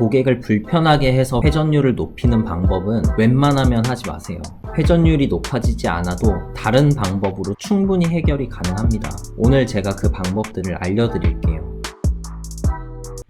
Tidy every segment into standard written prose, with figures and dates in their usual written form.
고객을 불편하게 해서 회전율을 높이는 방법은 웬만하면 하지 마세요. 회전율이 높아지지 않아도 다른 방법으로 충분히 해결이 가능합니다. 오늘 제가 그 방법들을 알려드릴게요.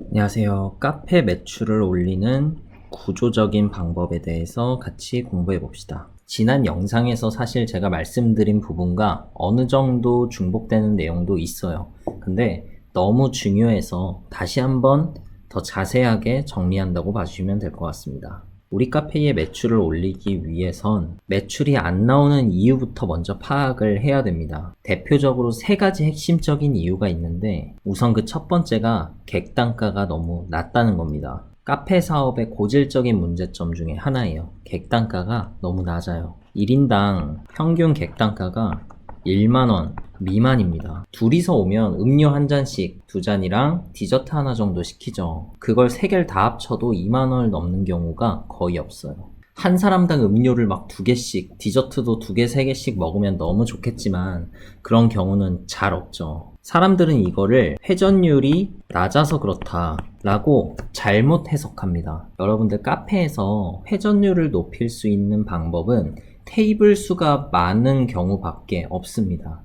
안녕하세요. 카페 매출을 올리는 구조적인 방법에 대해서 같이 공부해 봅시다. 지난 영상에서 사실 제가 말씀드린 부분과 어느 정도 중복되는 내용도 있어요. 근데 너무 중요해서 다시 한번 더 자세하게 정리한다고 봐주시면 될 것 같습니다. 우리 카페의 매출을 올리기 위해선 매출이 안 나오는 이유부터 먼저 파악을 해야 됩니다. 대표적으로 세 가지 핵심적인 이유가 있는데 우선 그 첫 번째가 객단가가 너무 낮다는 겁니다. 카페 사업의 고질적인 문제점 중에 하나예요. 객단가가 너무 낮아요. 1인당 평균 객단가가 1만원 미만입니다. 둘이서 오면 음료 한 잔씩 2잔이랑 디저트 하나 정도 시키죠. 그걸 3개를 다 합쳐도 2만원을 넘는 경우가 거의 없어요. 한 사람당 음료를 막 2개씩, 디저트도 2개, 3개씩 먹으면 너무 좋겠지만 그런 경우는 잘 없죠. 사람들은 이거를 회전율이 낮아서 그렇다 라고 잘못 해석합니다. 여러분들 카페에서 회전율을 높일 수 있는 방법은 테이블 수가 많은 경우밖에 없습니다.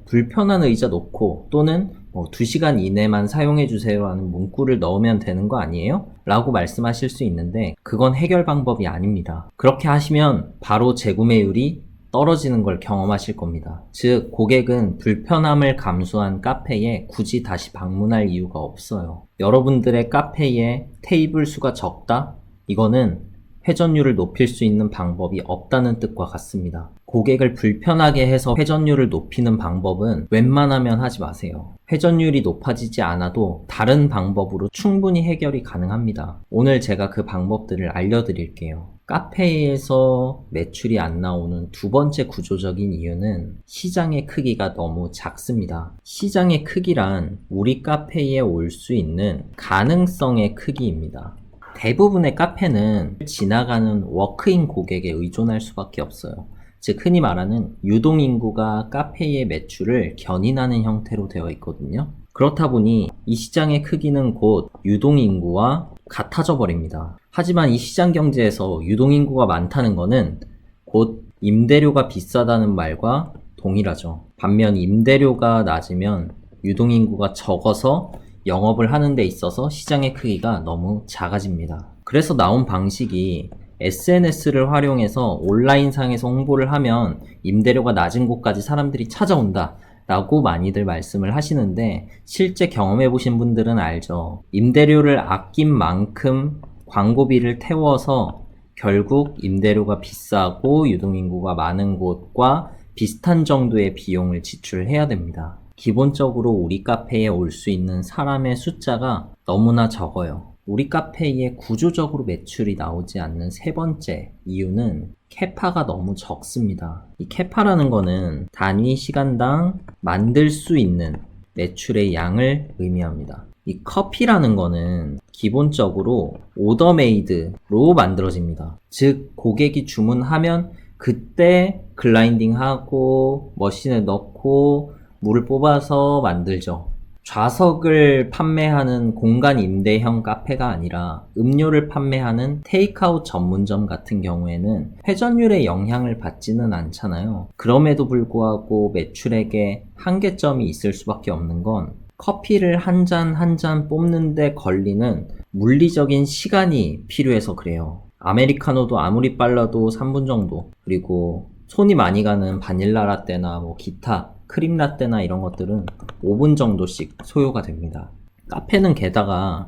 불편한 의자 놓고 또는 2시간 이내만 사용해주세요 하는 문구를 넣으면 되는 거 아니에요? 라고 말씀하실 수 있는데 그건 해결 방법이 아닙니다. 그렇게 하시면 바로 재구매율이 떨어지는 걸 경험하실 겁니다. 즉 고객은 불편함을 감수한 카페에 굳이 다시 방문할 이유가 없어요. 여러분들의 카페에 테이블 수가 적다? 이거는 회전율을 높일 수 있는 방법이 없다는 뜻과 같습니다. 고객을 불편하게 해서 회전율을 높이는 방법은 웬만하면 하지 마세요. 회전율이 높아지지 않아도 다른 방법으로 충분히 해결이 가능합니다. 오늘 제가 그 방법들을 알려드릴게요. 카페에서 매출이 안 나오는 두 번째 구조적인 이유는 시장의 크기가 너무 작습니다. 시장의 크기란 우리 카페에 올 수 있는 가능성의 크기입니다. 대부분의 카페는 지나가는 워크인 고객에 의존할 수밖에 없어요. 즉 흔히 말하는 유동인구가 카페의 매출을 견인하는 형태로 되어 있거든요. 그렇다 보니 이 시장의 크기는 곧 유동인구와 같아져 버립니다. 하지만 이 시장 경제에서 유동인구가 많다는 것은 곧 임대료가 비싸다는 말과 동일하죠. 반면 임대료가 낮으면 유동인구가 적어서 영업을 하는 데 있어서 시장의 크기가 너무 작아집니다. 그래서 나온 방식이 SNS를 활용해서 온라인상에서 홍보를 하면 임대료가 낮은 곳까지 사람들이 찾아온다 라고 많이들 말씀을 하시는데 실제 경험해 보신 분들은 알죠. 임대료를 아낀 만큼 광고비를 태워서 결국 임대료가 비싸고 유동인구가 많은 곳과 비슷한 정도의 비용을 지출해야 됩니다. 기본적으로 우리 카페에 올 수 있는 사람의 숫자가 너무나 적어요. 우리 카페에 구조적으로 매출이 나오지 않는 세 번째 이유는 캐파가 너무 적습니다. 이 캐파라는 거는 단위 시간당 만들 수 있는 매출의 양을 의미합니다. 이 커피라는 거는 기본적으로 오더메이드로 만들어집니다. 즉 고객이 주문하면 그때 글라인딩하고 머신에 넣고 물을 뽑아서 만들죠. 좌석을 판매하는 공간 임대형 카페가 아니라 음료를 판매하는 테이크아웃 전문점 같은 경우에는 회전율에 영향을 받지는 않잖아요. 그럼에도 불구하고 매출액에 한계점이 있을 수밖에 없는 건 커피를 한 잔 한 잔 뽑는데 걸리는 물리적인 시간이 필요해서 그래요. 아메리카노도 아무리 빨라도 3분 정도, 그리고 손이 많이 가는 바닐라 라떼나 기타 크림 라떼나 이런 것들은 5분 정도씩 소요가 됩니다. 카페는 게다가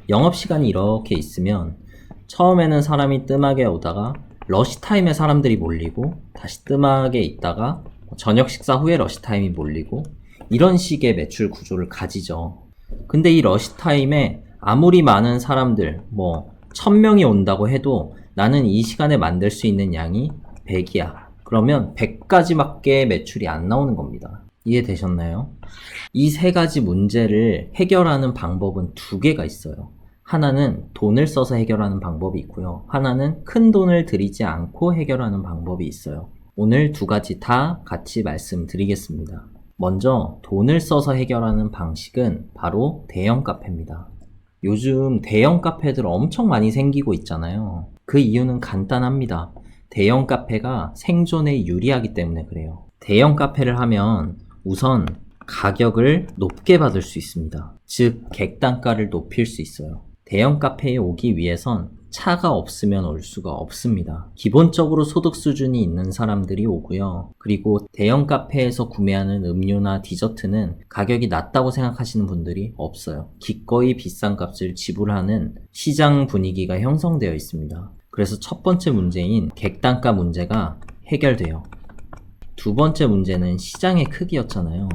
영업시간이 이렇게 있으면 처음에는 사람이 뜸하게 오다가 러시타임에 사람들이 몰리고 다시 뜸하게 있다가 저녁 식사 후에 러시타임이 몰리고 이런 식의 매출 구조를 가지죠. 근데 이 러시타임에 아무리 많은 사람들 1000명이 온다고 해도 나는 이 시간에 만들 수 있는 양이 100이야. 그러면 100가지밖에 매출이 안 나오는 겁니다. 이해되셨나요? 이 세 가지 문제를 해결하는 방법은 두 개가 있어요. 하나는 돈을 써서 해결하는 방법이 있고요. 하나는 큰 돈을 들이지 않고 해결하는 방법이 있어요. 오늘 두 가지 다 같이 말씀드리겠습니다. 먼저 돈을 써서 해결하는 방식은 바로 대형 카페입니다. 요즘 대형 카페들 엄청 많이 생기고 있잖아요. 그 이유는 간단합니다. 대형 카페가 생존에 유리하기 때문에 그래요. 대형 카페를 하면 우선 가격을 높게 받을 수 있습니다. 즉, 객단가를 높일 수 있어요. 대형 카페에 오기 위해선 차가 없으면 올 수가 없습니다. 기본적으로 소득 수준이 있는 사람들이 오고요. 그리고 대형 카페에서 구매하는 음료나 디저트는 가격이 낮다고 생각하시는 분들이 없어요. 기꺼이 비싼 값을 지불하는 시장 분위기가 형성되어 있습니다. 그래서 첫 번째 문제인 객단가 문제가 해결돼요. 두 번째 문제는 시장의 크기였잖아요.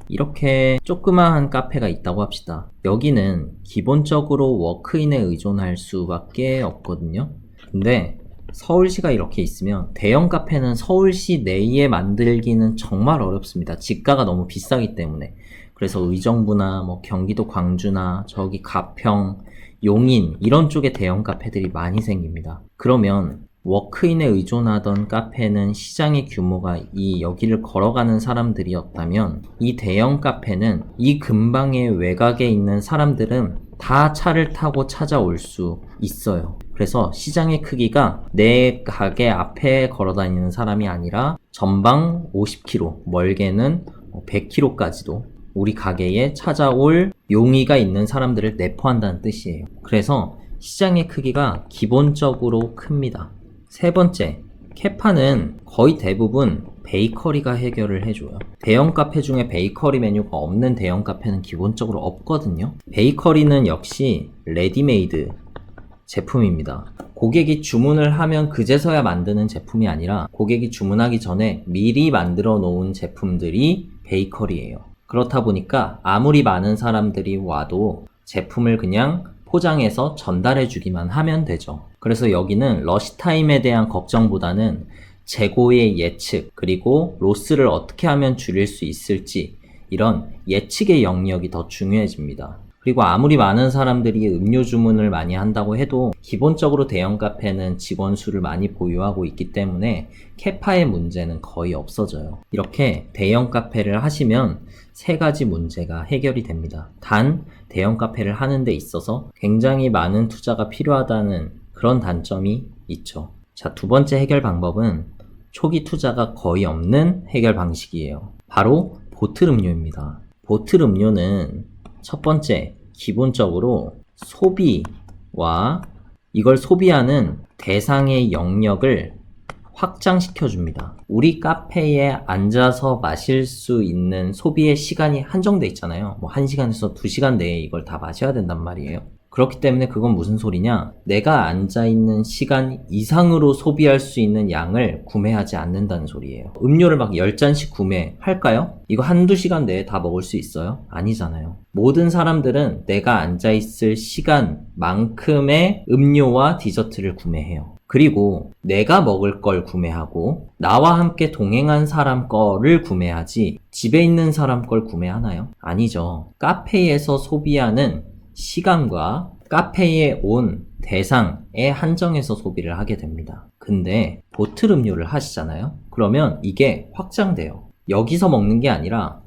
이렇게 조그마한 카페가 있다고 합시다. 여기는 기본적으로 워크인에 의존할 수밖에 없거든요. 근데 서울시가 이렇게 있으면 대형 카페는 서울시 내에 만들기는 정말 어렵습니다. 집가가 너무 비싸기 때문에. 그래서 의정부나 뭐 경기도 광주나 저기 가평, 용인 이런 쪽에 대형 카페들이 많이 생깁니다. 그러면 워크인에 의존하던 카페는 시장의 규모가 이 여기를 걸어가는 사람들이었다면 이 대형 카페는 이 근방의 외곽에 있는 사람들은 다 차를 타고 찾아올 수 있어요. 그래서 시장의 크기가 내 가게 앞에 걸어다니는 사람이 아니라 전방 50km, 멀게는 100km까지도 우리 가게에 찾아올 용의가 있는 사람들을 내포한다는 뜻이에요. 그래서 시장의 크기가 기본적으로 큽니다. 세 번째, 캐파는 거의 대부분 베이커리가 해결을 해줘요. 대형 카페 중에 베이커리 메뉴가 없는 대형 카페는 기본적으로 없거든요. 베이커리는 역시 레디메이드 제품입니다. 고객이 주문을 하면 그제서야 만드는 제품이 아니라 고객이 주문하기 전에 미리 만들어 놓은 제품들이 베이커리예요. 그렇다 보니까 아무리 많은 사람들이 와도 제품을 그냥 포장해서 전달해 주기만 하면 되죠. 그래서 여기는 러시타임에 대한 걱정보다는 재고의 예측, 그리고 로스를 어떻게 하면 줄일 수 있을지 이런 예측의 영역이 더 중요해집니다. 그리고 아무리 많은 사람들이 음료 주문을 많이 한다고 해도 기본적으로 대형 카페는 직원 수를 많이 보유하고 있기 때문에 캐파의 문제는 거의 없어져요. 이렇게 대형 카페를 하시면 세 가지 문제가 해결이 됩니다. 단, 대형 카페를 하는 데 있어서 굉장히 많은 투자가 필요하다는 그런 단점이 있죠. 자, 두 번째 해결 방법은 초기 투자가 거의 없는 해결 방식이에요. 바로 보틀 음료입니다. 보틀 음료는 첫 번째, 기본적으로 소비와 이걸 소비하는 대상의 영역을 확장시켜줍니다. 우리 카페에 앉아서 마실 수 있는 소비의 시간이 한정돼 있잖아요. 뭐 1시간에서 2시간 내에 이걸 다 마셔야 된단 말이에요. 그렇기 때문에 그건 무슨 소리냐? 내가 앉아있는 시간 이상으로 소비할 수 있는 양을 구매하지 않는다는 소리예요. 음료를 막 10잔씩 구매할까요? 이거 한두 시간 내에 다 먹을 수 있어요? 아니잖아요. 모든 사람들은 내가 앉아있을 시간만큼의 음료와 디저트를 구매해요. 그리고 내가 먹을 걸 구매하고 나와 함께 동행한 사람 거를 구매하지 집에 있는 사람 걸 구매하나요? 아니죠. 카페에서 소비하는 시간과 카페에 온 대상에 한정해서 소비를 하게 됩니다. 근데 보틀 음료를 하시잖아요? 그러면 이게 확장돼요. 여기서 먹는 게 아니라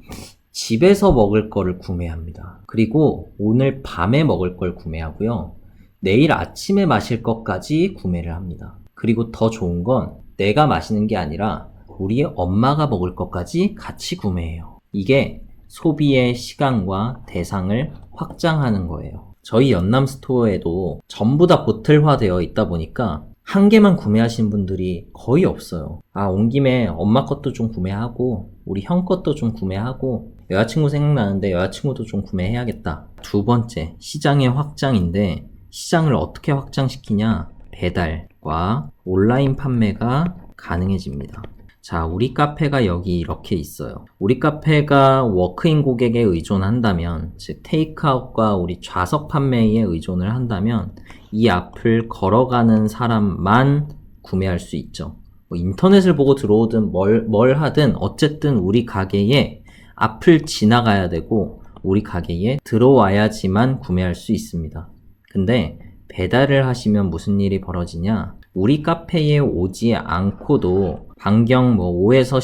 집에서 먹을 거를 구매합니다. 그리고 오늘 밤에 먹을 걸 구매하고요. 내일 아침에 마실 것까지 구매를 합니다. 그리고 더 좋은 건 내가 마시는 게 아니라 우리 엄마가 먹을 것까지 같이 구매해요. 이게 소비의 시간과 대상을 확장하는 거예요. 저희 연남 스토어에도 전부 다 보틀화 되어 있다 보니까 한 개만 구매하신 분들이 거의 없어요. 아, 온 김에 엄마 것도 좀 구매하고 우리 형 것도 좀 구매하고 여자친구 생각나는데 여자친구도 좀 구매해야겠다. 두 번째, 시장의 확장인데 시장을 어떻게 확장시키냐? 배달과 온라인 판매가 가능해집니다. 자, 우리 카페가 여기 이렇게 있어요. 우리 카페가 워크인 고객에 의존한다면, 즉 테이크아웃과 우리 좌석 판매에 의존을 한다면 이 앞을 걸어가는 사람만 구매할 수 있죠. 뭐 인터넷을 보고 들어오든 뭘 하든 어쨌든 우리 가게에 앞을 지나가야 되고 우리 가게에 들어와야지만 구매할 수 있습니다. 근데 배달을 하시면 무슨 일이 벌어지냐? 우리 카페에 오지 않고도 반경 5에서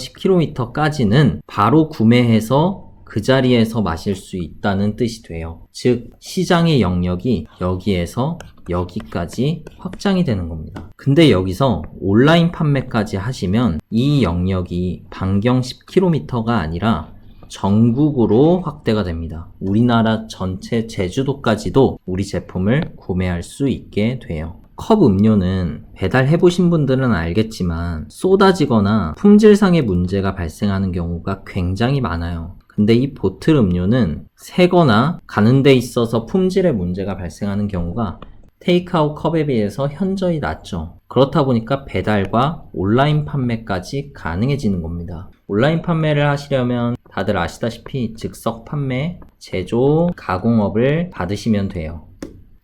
10km까지는 바로 구매해서 그 자리에서 마실 수 있다는 뜻이 돼요. 즉, 시장의 영역이 여기에서 여기까지 확장이 되는 겁니다. 근데 여기서 온라인 판매까지 하시면 이 영역이 반경 10km가 아니라 전국으로 확대가 됩니다. 우리나라 전체 제주도까지도 우리 제품을 구매할 수 있게 돼요. 컵 음료는 배달해보신 분들은 알겠지만 쏟아지거나 품질상의 문제가 발생하는 경우가 굉장히 많아요. 근데 이 보틀 음료는 새거나 가는 데 있어서 품질에 문제가 발생하는 경우가 테이크아웃 컵에 비해서 현저히 낮죠. 그렇다 보니까 배달과 온라인 판매까지 가능해지는 겁니다. 온라인 판매를 하시려면 다들 아시다시피 즉석 판매, 제조, 가공업을 받으시면 돼요.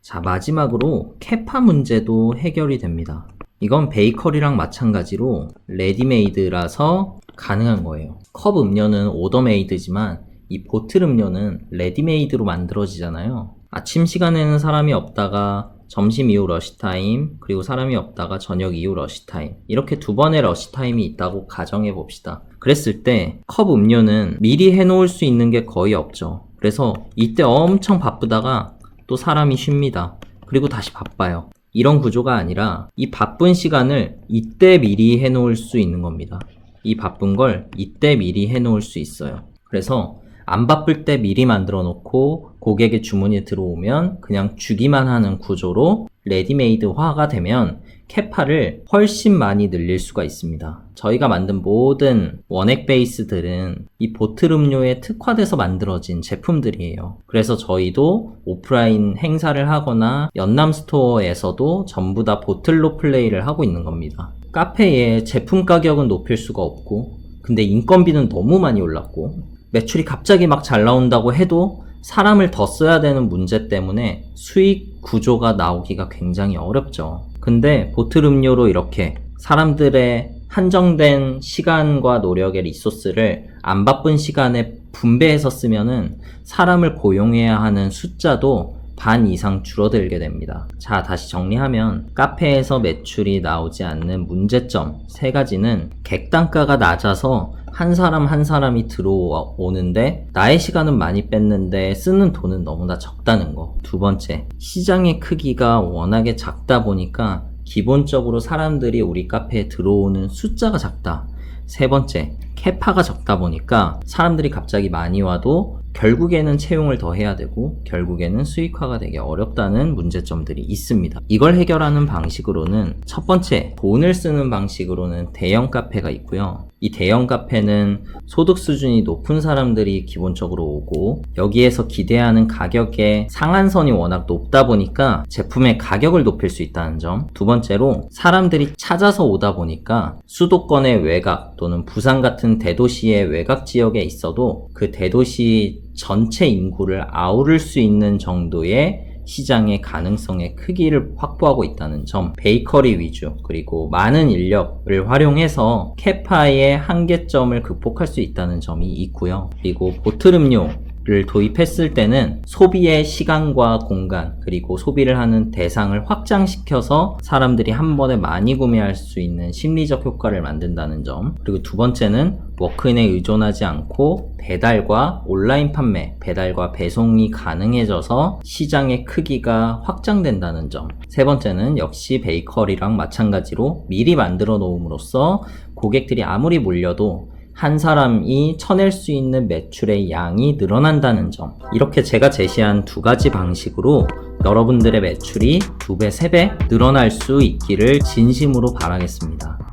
자, 마지막으로 캐파 문제도 해결이 됩니다. 이건 베이커리랑 마찬가지로 레디메이드라서 가능한 거예요. 컵 음료는 오더메이드지만 이 보틀 음료는 레디메이드로 만들어지잖아요. 아침 시간에는 사람이 없다가 점심 이후 러시타임, 그리고 사람이 없다가 저녁 이후 러시타임, 이렇게 두 번의 러시타임이 있다고 가정해 봅시다. 그랬을 때 컵 음료는 미리 해놓을 수 있는 게 거의 없죠. 그래서 이때 엄청 바쁘다가 또 사람이 쉽니다. 그리고 다시 바빠요. 이런 구조가 아니라 이 바쁜 시간을 이때 미리 해놓을 수 있는 겁니다. 이 바쁜 걸 이때 미리 해놓을 수 있어요. 그래서 안 바쁠 때 미리 만들어 놓고 고객의 주문이 들어오면 그냥 주기만 하는 구조로 레디메이드화가 되면 캐파를 훨씬 많이 늘릴 수가 있습니다. 저희가 만든 모든 원액 베이스들은 이 보틀 음료에 특화돼서 만들어진 제품들이에요. 그래서 저희도 오프라인 행사를 하거나 연남 스토어에서도 전부 다 보틀로 플레이를 하고 있는 겁니다. 카페에 제품 가격은 높일 수가 없고, 근데 인건비는 너무 많이 올랐고, 매출이 갑자기 막 잘 나온다고 해도 사람을 더 써야 되는 문제 때문에 수익 구조가 나오기가 굉장히 어렵죠. 근데 보틀 음료로 이렇게 사람들의 한정된 시간과 노력의 리소스를 안 바쁜 시간에 분배해서 쓰면은 사람을 고용해야 하는 숫자도 반 이상 줄어들게 됩니다. 자, 다시 정리하면 카페에서 매출이 나오지 않는 문제점 3가지는 객단가가 낮아서 한 사람 한 사람이 들어오는데 나의 시간은 많이 뺐는데 쓰는 돈은 너무나 적다는 거. 2번째, 시장의 크기가 워낙에 작다 보니까 기본적으로 사람들이 우리 카페에 들어오는 숫자가 작다. 3번째, 캐파가 적다 보니까 사람들이 갑자기 많이 와도 결국에는 채용을 더 해야 되고 결국에는 수익화가 되기 어렵다는 문제점들이 있습니다. 이걸 해결하는 방식으로는 첫 번째, 돈을 쓰는 방식으로는 대형 카페가 있고요. 이 대형 카페는 소득 수준이 높은 사람들이 기본적으로 오고 여기에서 기대하는 가격의 상한선이 워낙 높다 보니까 제품의 가격을 높일 수 있다는 점. 2번째로 사람들이 찾아서 오다 보니까 수도권의 외곽 또는 부산 같은 대도시의 외곽 지역에 있어도 그 대도시 전체 인구를 아우를 수 있는 정도의 시장의 가능성의 크기를 확보하고 있다는 점. 베이커리 위주 그리고 많은 인력을 활용해서 캐파의 한계점을 극복할 수 있다는 점이 있고요. 그리고 보틀 음료를 도입했을 때는 소비의 시간과 공간 그리고 소비를 하는 대상을 확장시켜서 사람들이 한 번에 많이 구매할 수 있는 심리적 효과를 만든다는 점. 그리고 2번째는 워크인에 의존하지 않고 배달과 온라인 판매, 배달과 배송이 가능해져서 시장의 크기가 확장된다는 점. 3번째는 역시 베이커리랑 마찬가지로 미리 만들어 놓음으로써 고객들이 아무리 몰려도 한 사람이 쳐낼 수 있는 매출의 양이 늘어난다는 점. 이렇게 제가 제시한 2가지 방식으로 여러분들의 매출이 2배, 3배 늘어날 수 있기를 진심으로 바라겠습니다.